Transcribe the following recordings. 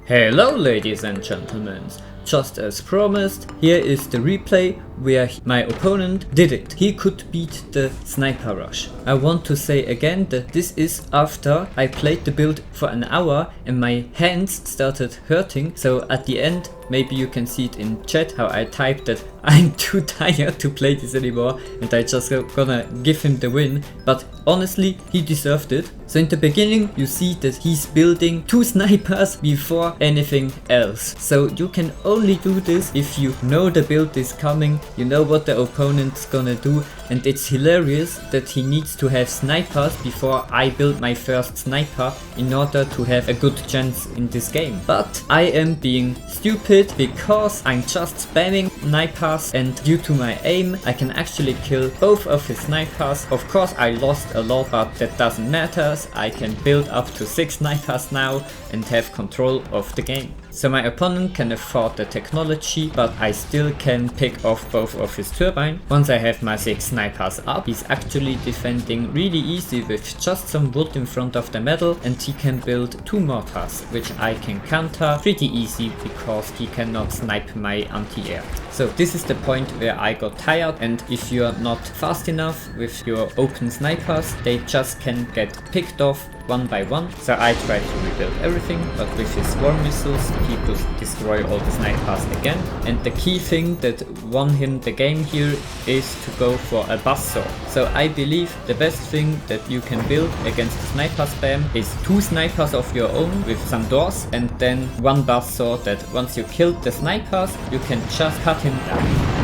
Hello ladies and gentlemen, just as promised, here is the replay where my opponent did it. He could beat the sniper rush. I want to say again that this is after I played the build for an hour and my hands started hurting, so at the end maybe you can see it in chat how I typed that I'm too tired to play this anymore and I just gonna give him the win, but honestly he deserved it. So in the beginning you see that he's building 2 snipers before anything else. So you can only do this if you know the build is coming, you know what the opponent's gonna do, and it's hilarious that he needs to have snipers before I build my first sniper in order to have a good chance in this game. But I am being stupid because I'm just spamming snipers, and due to my aim I can actually kill both of his snipers. Of course I lost a lot, but that doesn't matter. I can build up to 6 snipers now and have control of the game. So my opponent can afford the technology, but I still can pick off both of his turbine. Once I have my 6 snipers up, he's actually defending really easy with just some wood in front of the metal, and he can build 2 mortars, which I can counter pretty easy because he cannot snipe my anti-air. So this is the point where I got tired, and if you are not fast enough with your open snipers, they just can get picked off one by one. So I try to rebuild everything, but with his swarm missiles he could destroy all the snipers again. And the key thing that won him the game here is to go for a buzzsaw. So I believe the best thing that you can build against sniper spam is 2 snipers of your own with some doors, and then 1 buzzsaw that once you killed the snipers you can just cut him down.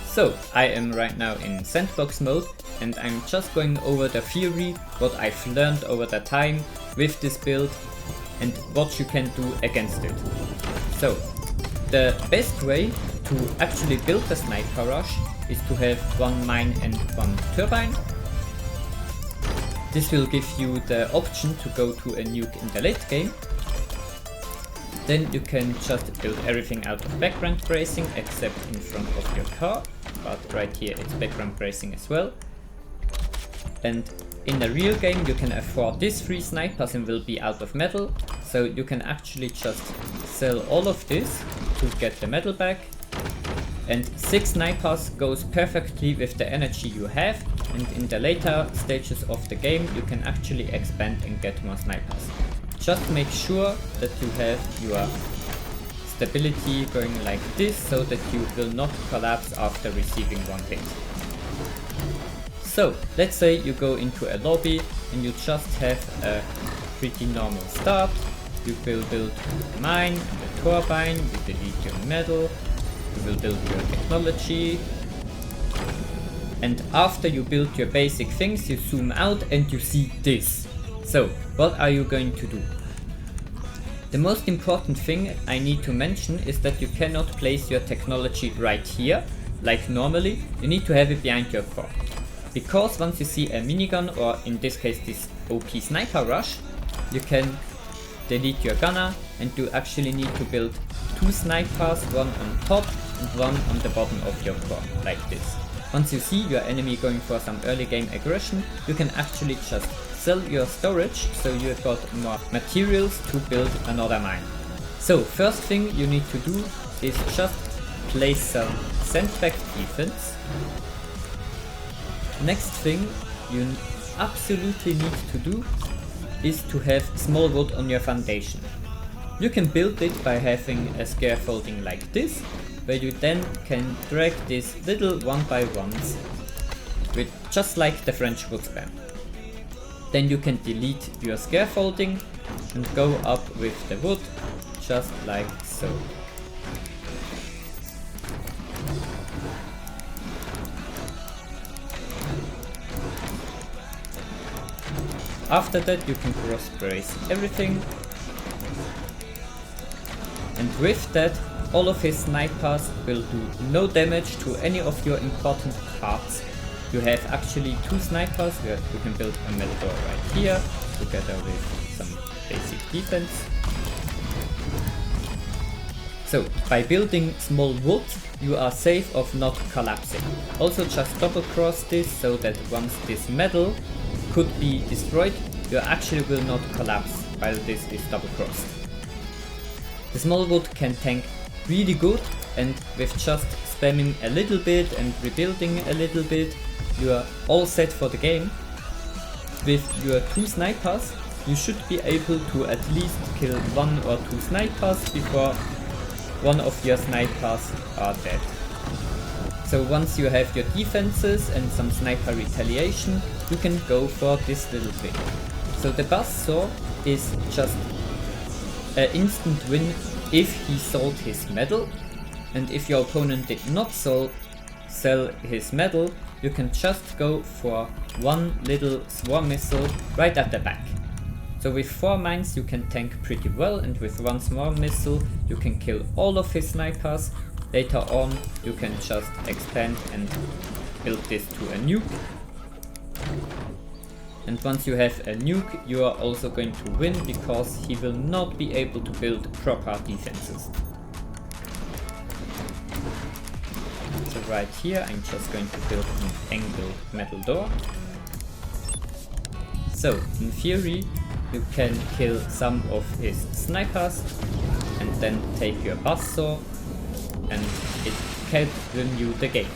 So I am right now in sandbox mode, and I'm just going over the theory, what I've learned over the time with this build and what you can do against it. So the best way to actually build a sniper rush is to have 1 mine and 1 turbine. This will give you the option to go to a nuke in the late game. Then you can just build everything out of background bracing except in front of your car, but right here it's background bracing as well. And in a real game you can afford these 3 snipers and will be out of metal, so you can actually just sell all of this to get the metal back. And 6 snipers goes perfectly with the energy you have, and in the later stages of the game you can actually expand and get more snipers. Just make sure that you have your stability going like this, so that you will not collapse after receiving 1 hit. So let's say you go into a lobby and you just have a pretty normal start. You will build a mine and a turbine with the lithium metal. You will build your technology. And after you build your basic things, you zoom out and you see this. So what are you going to do? The most important thing I need to mention is that you cannot place your technology right here, like normally. You need to have it behind your core. Because once you see a minigun, or in this case this OP sniper rush, you can delete your gunner, and you actually need to build 2 snipers, 1 on top and 1 on the bottom of your core, like this. Once you see your enemy going for some early game aggression, you can actually just sell your storage, so you've got more materials to build another mine. So first thing you need to do is just place some sandbag defense. Next thing you absolutely need to do is to have small wood on your foundation. You can build it by having a scaffolding like this, where you then can drag these little 1x1s with just like the French wood spam. Then you can delete your scaffolding and go up with the wood, just like so. After that you can cross brace everything, and with that all of his snipers will do no damage to any of your important parts. You have actually 2 snipers where you can build a metal door right here, together with some basic defense. So by building small wood, you are safe of not collapsing. Also just double cross this so that once this metal could be destroyed, you actually will not collapse while this is double crossed. The small wood can tank really good, and with just spamming a little bit and rebuilding a little bit, you are all set for the game. With your 2 snipers, you should be able to at least kill 1 or 2 snipers before one of your snipers are dead. So once you have your defenses and some sniper retaliation, you can go for this little thing. So the buzzsaw is just an instant win if he sold his medal, and if your opponent did not sell his medal, you can just go for one little swarm missile right at the back. So with 4 mines you can tank pretty well, and with 1 swarm missile you can kill all of his snipers. Later on you can just expand and build this to a nuke. And once you have a nuke, you are also going to win, because he will not be able to build proper defenses. So right here I'm just going to build an angled metal door. So in theory you can kill some of his snipers and then take your buzzsaw, and it can win you the game.